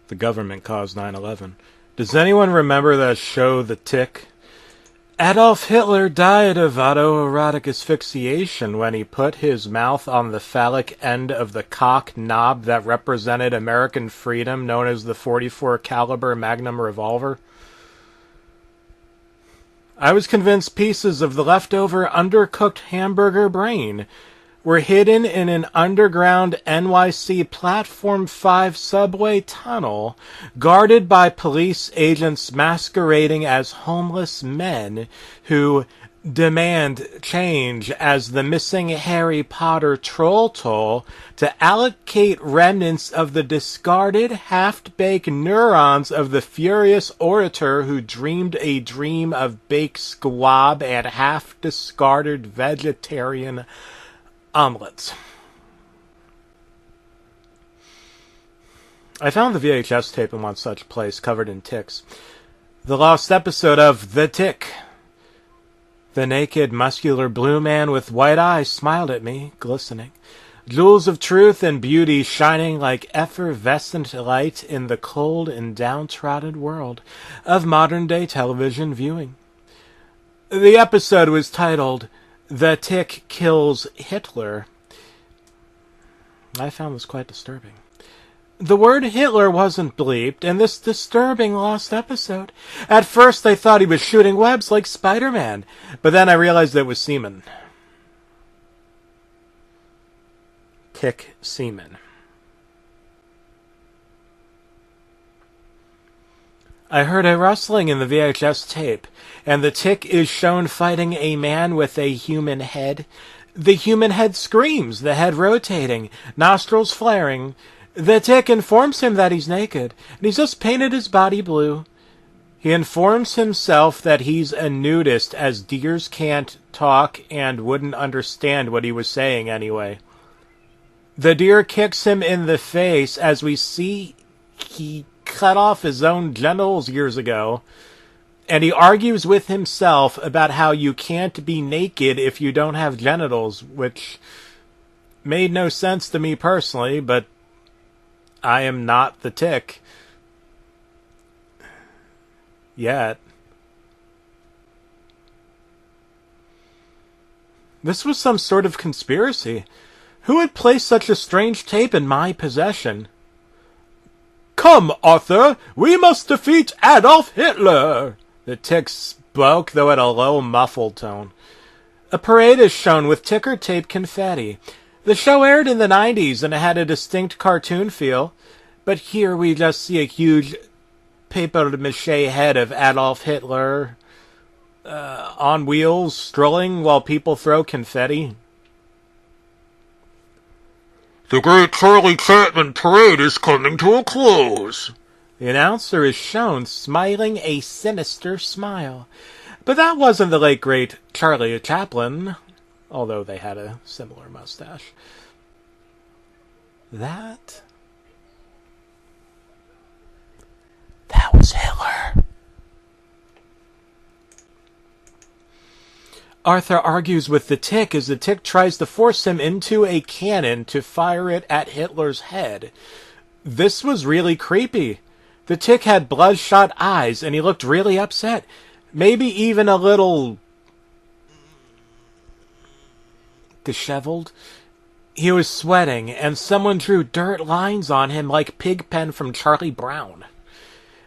The government caused 9/11. Does anyone remember that show, The Tick? Adolf Hitler died of autoerotic asphyxiation when he put his mouth on the phallic end of the cock knob that represented American freedom, known as the .44 caliber Magnum revolver. I was convinced pieces of the leftover undercooked hamburger brain were hidden in an underground NYC Platform 5 subway tunnel, guarded by police agents masquerading as homeless men who demand change as the missing Harry Potter troll toll to allocate remnants of the discarded half-baked neurons of the furious orator who dreamed a dream of baked squab and half-discarded vegetarian omelets. I found the VHS tape in one such place, covered in ticks. The lost episode of The Tick. The naked, muscular blue man with white eyes smiled at me, glistening. Jewels of truth and beauty shining like effervescent light in the cold and downtrodden world of modern-day television viewing. The episode was titled The Tick Kills Hitler. I found this quite disturbing. The word Hitler wasn't bleeped in this disturbing lost episode. At first I thought he was shooting webs like Spider-Man, but then I realized it was semen. Tick semen. I heard a rustling in the VHS tape, and the tick is shown fighting a man with a human head. The human head screams, the head rotating, nostrils flaring. The tick informs him that he's naked, and he's just painted his body blue. He informs himself that he's a nudist, as deers can't talk and wouldn't understand what he was saying anyway. The deer kicks him in the face as we see he cut off his own genitals years ago, and he argues with himself about how you can't be naked if you don't have genitals, which made no sense to me personally, but I am not the tick. Yet. This was some sort of conspiracy. Who had placed such a strange tape in my possession? "Come, Arthur, we must defeat Adolf Hitler!" The tick spoke, though at a low, muffled tone. A parade is shown with ticker tape confetti. The show aired in the 90s and it had a distinct cartoon feel, but here we just see a huge papier-mâché head of Adolf Hitler on wheels, strolling while people throw confetti. "The Great Charlie Chaplin Parade is coming to a close." The announcer is shown smiling a sinister smile. But that wasn't the late great Charlie Chaplin, although they had a similar mustache. That was Hitler. Arthur argues with the tick as the tick tries to force him into a cannon to fire it at Hitler's head. This was really creepy. The tick had bloodshot eyes and he looked really upset. Maybe even a little disheveled. He was sweating, and someone drew dirt lines on him like Pigpen from Charlie Brown.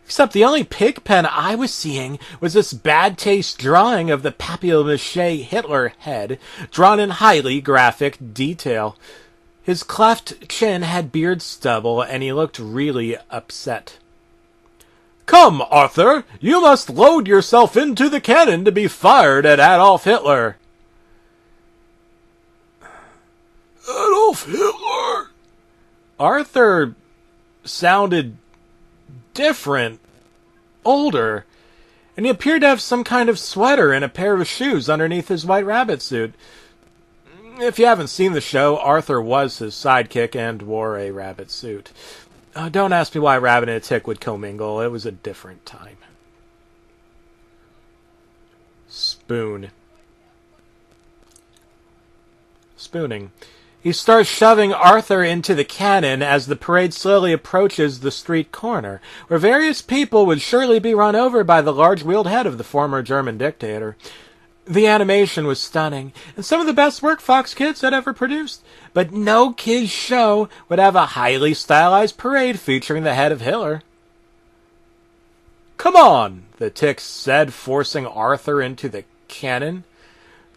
Except the only Pigpen I was seeing was this bad taste drawing of the papier-mâché Hitler head, drawn in highly graphic detail. His cleft chin had beard stubble, and he looked really upset. "Come, Arthur, you must load yourself into the cannon to be fired at Adolf Hitler." Adolf Hitler! Arthur sounded different, older, and he appeared to have some kind of sweater and a pair of shoes underneath his white rabbit suit. If you haven't seen the show, Arthur was his sidekick and wore a rabbit suit. Don't ask me why a rabbit and a tick would commingle. It was a different time. Spoon. Spooning. He starts shoving Arthur into the cannon as the parade slowly approaches the street corner, where various people would surely be run over by the large-wheeled head of the former German dictator. The animation was stunning, and some of the best work Fox Kids had ever produced, but no kids' show would have a highly stylized parade featuring the head of Hitler. "Come on," the Tick said, forcing Arthur into the cannon.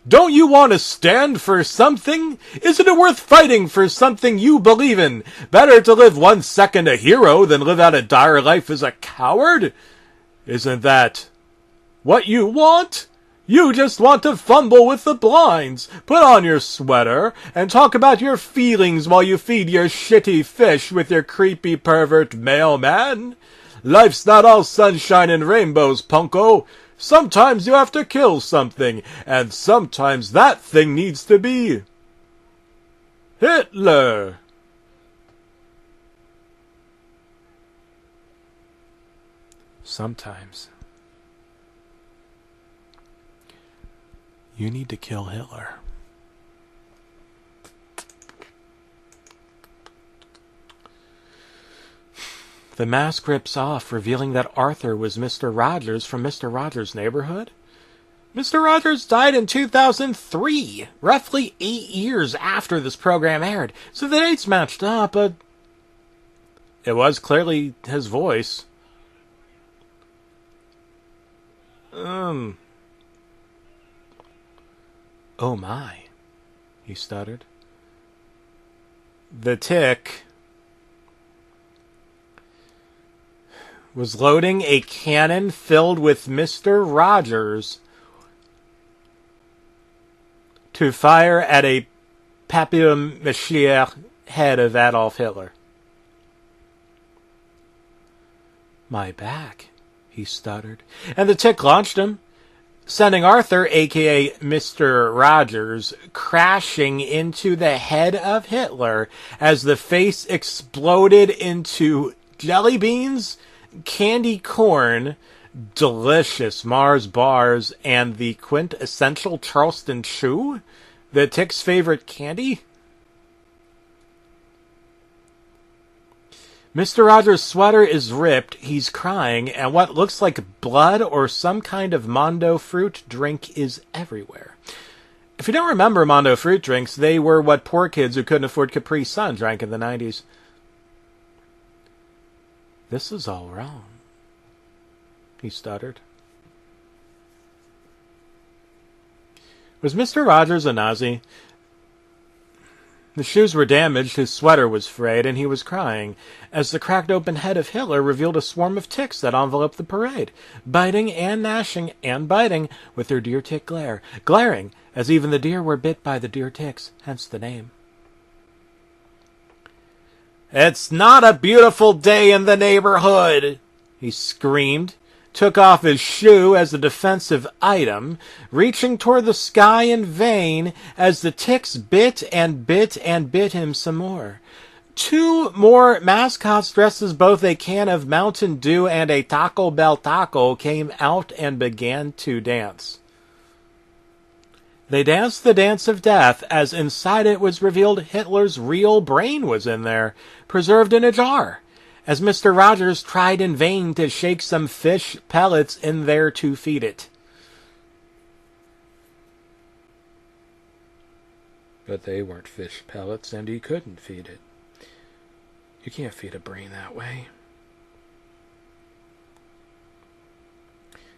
"Don't you want to stand for something? Isn't it worth fighting for something you believe in? Better to live 1 second a hero than live out a dire life as a coward? Isn't that what you want? You just want to fumble with the blinds, put on your sweater, and talk about your feelings while you feed your shitty fish with your creepy pervert mailman? Life's not all sunshine and rainbows, punko. Sometimes you have to kill something, and sometimes that thing needs to be Hitler." Sometimes you need to kill Hitler. The mask rips off, revealing that Arthur was Mr. Rogers from Mr. Rogers' Neighborhood. Mr. Rogers died in 2003, roughly 8 years after this program aired, so the dates matched up, but it was clearly his voice. Oh my, he stuttered. The Tick was loading a cannon filled with Mr. Rogers to fire at a papier-mâché head of Adolf Hitler. "My back," he stuttered, and the Tick launched him, sending Arthur, aka Mr. Rogers, crashing into the head of Hitler as the face exploded into jelly beans, candy corn, delicious Mars bars, and the quintessential Charleston Chew, the Tick's favorite candy. Mr. Rogers' sweater is ripped, he's crying, and what looks like blood or some kind of Mondo fruit drink is everywhere. If you don't remember Mondo fruit drinks, they were what poor kids who couldn't afford Capri Sun drank in the 90s. "This is all wrong," he stuttered. Was Mr. Rogers a Nazi? The shoes were damaged, his sweater was frayed, and he was crying, as the cracked open head of Hitler revealed a swarm of ticks that enveloped the parade, biting and gnashing and biting with their deer tick glare, glaring as even the deer were bit by the deer ticks, hence the name. "It's not a beautiful day in the neighborhood," he screamed, took off his shoe as a defensive item, reaching toward the sky in vain as the ticks bit and bit and bit him some more. 2 more mascots dressed as both a can of Mountain Dew and a Taco Bell taco came out and began to dance. They danced the dance of death as inside it was revealed Hitler's real brain was in there, preserved in a jar, as Mr. Rogers tried in vain to shake some fish pellets in there to feed it. But they weren't fish pellets, and he couldn't feed it. You can't feed a brain that way.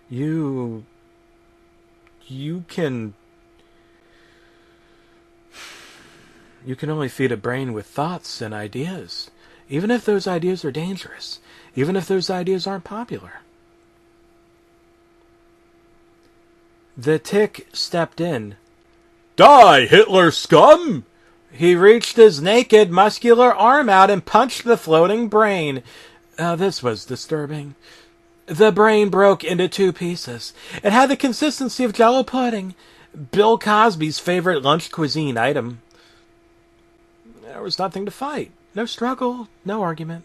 You can only feed a brain with thoughts and ideas, even if those ideas are dangerous, even if those ideas aren't popular. The Tick stepped in. "Die, Hitler scum!" He reached his naked, muscular arm out and punched the floating brain. This was disturbing. The brain broke into 2 pieces. It had the consistency of Jell-O pudding, Bill Cosby's favorite lunch cuisine item. There was nothing to fight. No struggle, no argument.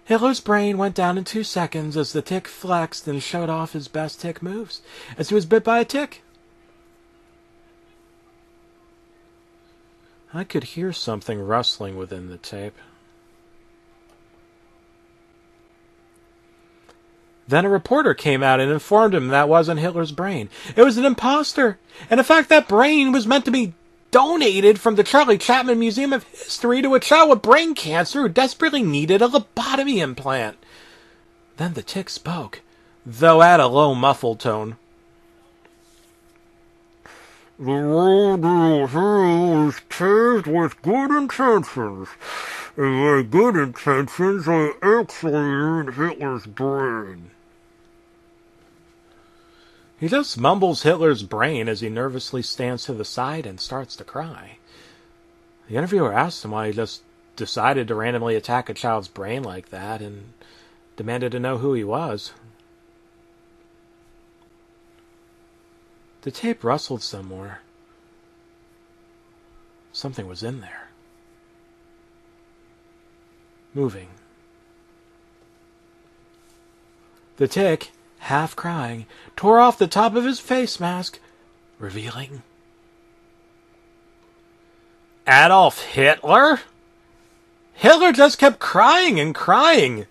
Hitler's brain went down in 2 seconds as the Tick flexed and showed off his best Tick moves, as he was bit by a tick. I could hear something rustling within the tape. Then a reporter came out and informed him that wasn't Hitler's brain. It was an imposter. And in fact, that brain was meant to be donated from the Charlie Chapman Museum of History to a child with brain cancer who desperately needed a lobotomy implant. Then the tick spoke, though at a low, muffled tone. The road is paved with good intentions, and my good intentions are actually in Hitler's brain. He just mumbles Hitler's brain as he nervously stands to the side and starts to cry. The interviewer asks him why he just decided to randomly attack a child's brain like that and demanded to know who he was. The tape rustled some more. Something was in there. Moving. The tick, half crying, tore off the top of his face mask, revealing Adolf Hitler? Hitler just kept crying and crying.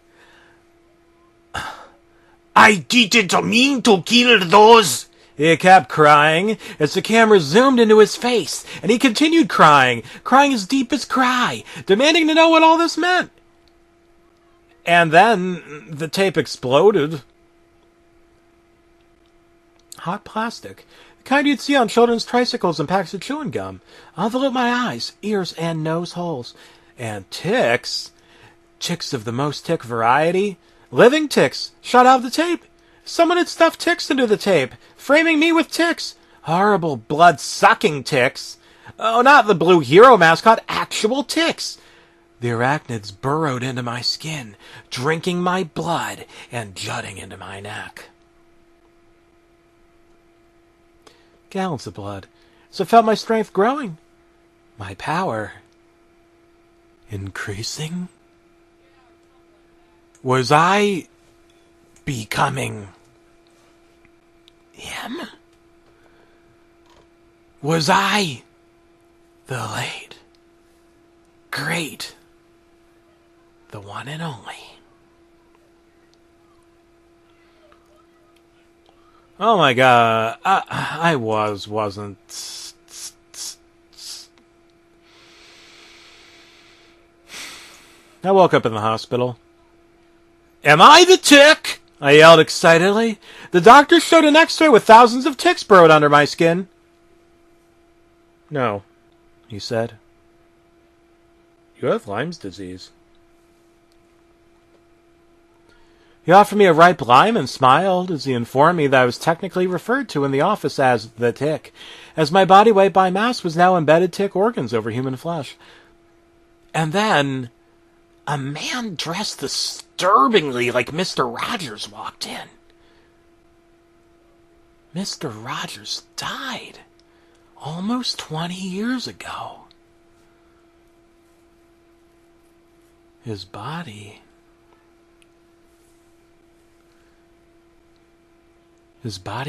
I didn't mean to kill those. He kept crying as the camera zoomed into his face, and he continued crying, crying his deepest cry, demanding to know what all this meant. And then the tape exploded. Hot plastic, the kind you'd see on children's tricycles and packs of chewing gum, enveloped my eyes, ears, and nose holes. And ticks, ticks of the most tick variety, living ticks, shot out of the tape. Someone had stuffed ticks into the tape, framing me with ticks. Horrible, blood-sucking ticks. Oh, not the blue hero mascot, actual ticks. The arachnids burrowed into my skin, drinking my blood and jutting into my neck. Gallons of blood, as I felt my strength growing, my power increasing. Was I becoming him? Was I the late, great, the one and only? Oh my god, I wasn't. I woke up in the hospital. Am I the tick? I yelled excitedly. The doctor showed an x-ray with thousands of ticks burrowed under my skin. No, he said. You have Lyme's disease. He offered me a ripe lime and smiled as he informed me that I was technically referred to in the office as the tick, as my body weight by mass was now embedded tick organs over human flesh. And then a man dressed disturbingly like Mr. Rogers walked in. Mr. Rogers died almost 20 years ago. His body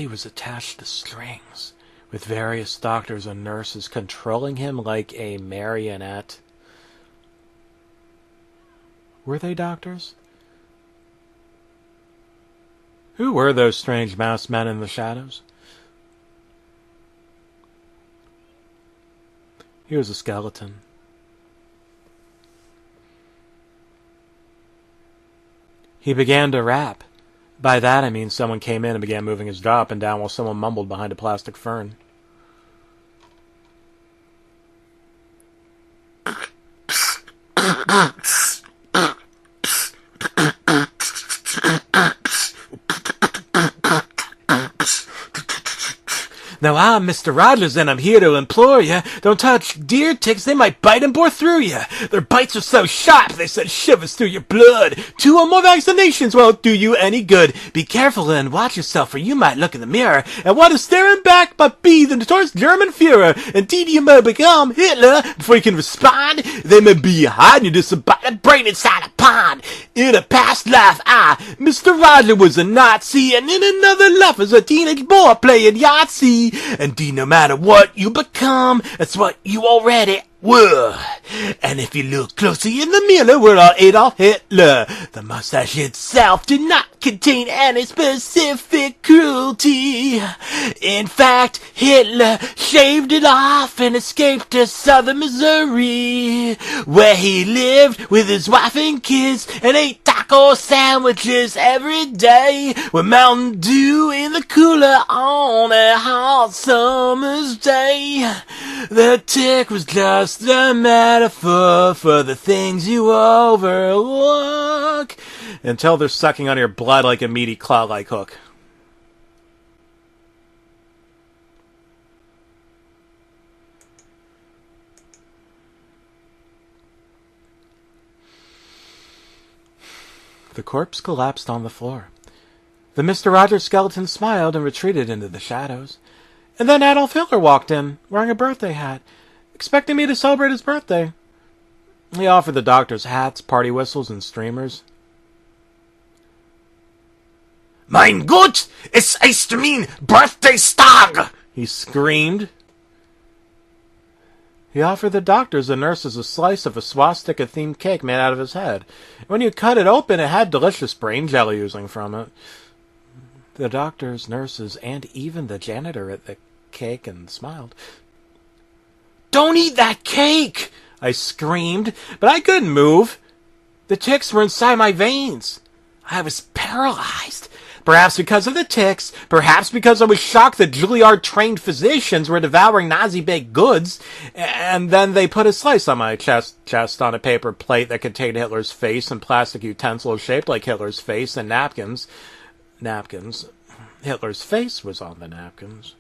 was attached to strings, with various doctors and nurses controlling him like a marionette. Were they doctors? Who were those strange masked men in the shadows? He was a skeleton. He began to rap. By that I mean someone came in and began moving his jaw up and down while someone mumbled behind a plastic fern. Now I'm Mr. Rogers and I'm here to implore you, don't touch deer ticks, they might bite and bore through you. Their bites are so sharp they send shivers through your blood. 2 or more vaccinations won't do you any good. Be careful and watch yourself, or you might look in the mirror and want to stare him back but be the notorious German Führer. Indeed, you may become Hitler before you can respond. They may be hiding you disembodied brain inside a pond. In a past life, I, Mr. Rogers, was a Nazi, and in another life as a teenage boy playing Yahtzee. Indeed, no matter what you become, that's what you already Whoa! And if you look closely in the mirror, we're all Adolf Hitler. The mustache itself did not contain any specific cruelty. In fact, Hitler shaved it off and escaped to southern Missouri, where he lived with his wife and kids and ate taco sandwiches every day with Mountain Dew in the cooler on a hot summer's day. The tick was just a metaphor for the things you overlook until they're sucking on your blood like a meaty claw-like hook. The corpse collapsed on the floor. The Mr. Rogers skeleton smiled and retreated into the shadows. And then Adolf Hitler walked in, wearing a birthday hat, expecting me to celebrate his birthday. He offered the doctors hats, party whistles, and streamers. Mein Gott, es ist mein Birthday-Tag! He screamed. He offered the doctors and nurses a slice of a swastika-themed cake made out of his head. When you cut it open, it had delicious brain jelly oozing from it. The doctors, nurses, and even the janitor at the cake and smiled. Don't eat that cake! I screamed, but I couldn't move. The ticks were inside my veins. I was paralyzed. Perhaps because of the ticks, perhaps because I was shocked that Juilliard-trained physicians were devouring Nazi-baked goods, and then they put a slice on my chest on a paper plate that contained Hitler's face and plastic utensils shaped like Hitler's face and napkins. Napkins. Hitler's face was on the napkins.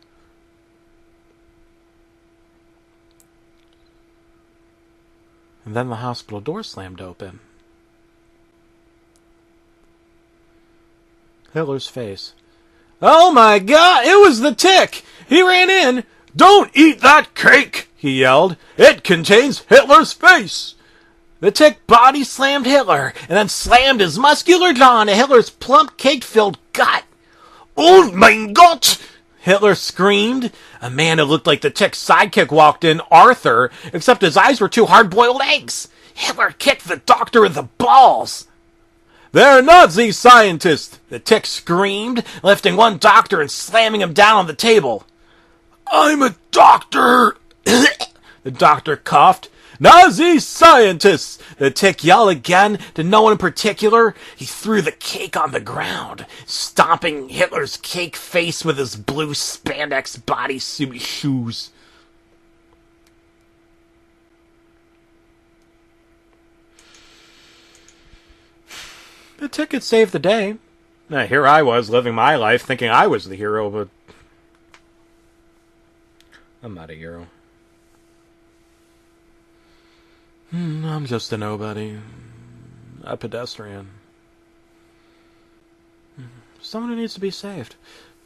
And then the hospital door slammed open. Hitler's face. Oh my God! It was the tick! He ran in. Don't eat that cake! He yelled. It contains Hitler's face! The tick body slammed Hitler, and then slammed his muscular jaw into Hitler's plump, cake-filled gut. Oh mein Gott! Hitler screamed. A man who looked like the tick's sidekick walked in, Arthur, except his eyes were two hard-boiled eggs. Hitler kicked the doctor in the balls. They're Nazi scientists, the tick screamed, lifting one doctor and slamming him down on the table. I'm a doctor, the doctor coughed. Nazi scientists! The tick yelled again, to no one in particular. He threw the cake on the ground, stomping Hitler's cake face with his blue spandex bodysuit shoes. The tick had saved the day. Now, here I was, living my life, thinking I was the hero, but I'm not a hero. I'm just a nobody. A pedestrian. Someone who needs to be saved.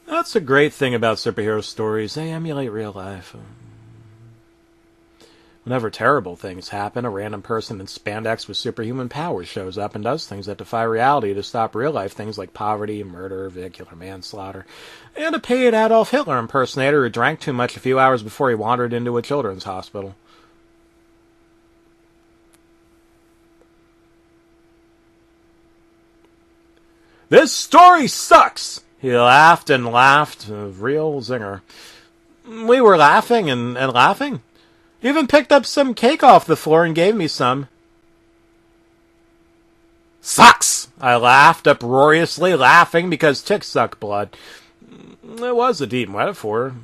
That's the great thing about superhero stories. They emulate real life. Whenever terrible things happen, a random person in spandex with superhuman powers shows up and does things that defy reality to stop real-life things like poverty, murder, vehicular manslaughter, and a paid Adolf Hitler impersonator who drank too much a few hours before he wandered into a children's hospital. This story sucks! He laughed and laughed, a real zinger. We were laughing and laughing. He even picked up some cake off the floor and gave me some. Sucks! I laughed uproariously, laughing because ticks suck blood. It was a deep metaphor.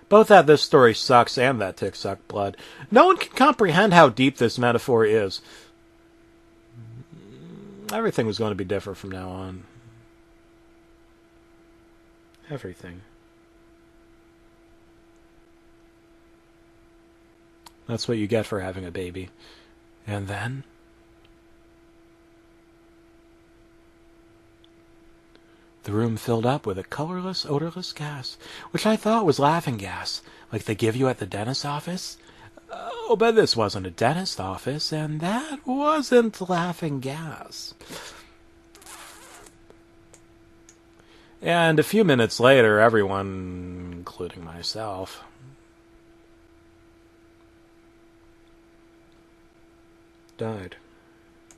Both that this story sucks and that ticks suck blood. No one can comprehend how deep this metaphor is. Everything was going to be different from now on. Everything. That's what you get for having a baby. And then the room filled up with a colorless, odorless gas, which I thought was laughing gas, like they give you at the dentist's office. Oh, but this wasn't a dentist's office, and that wasn't laughing gas. And a few minutes later, everyone, including myself, died.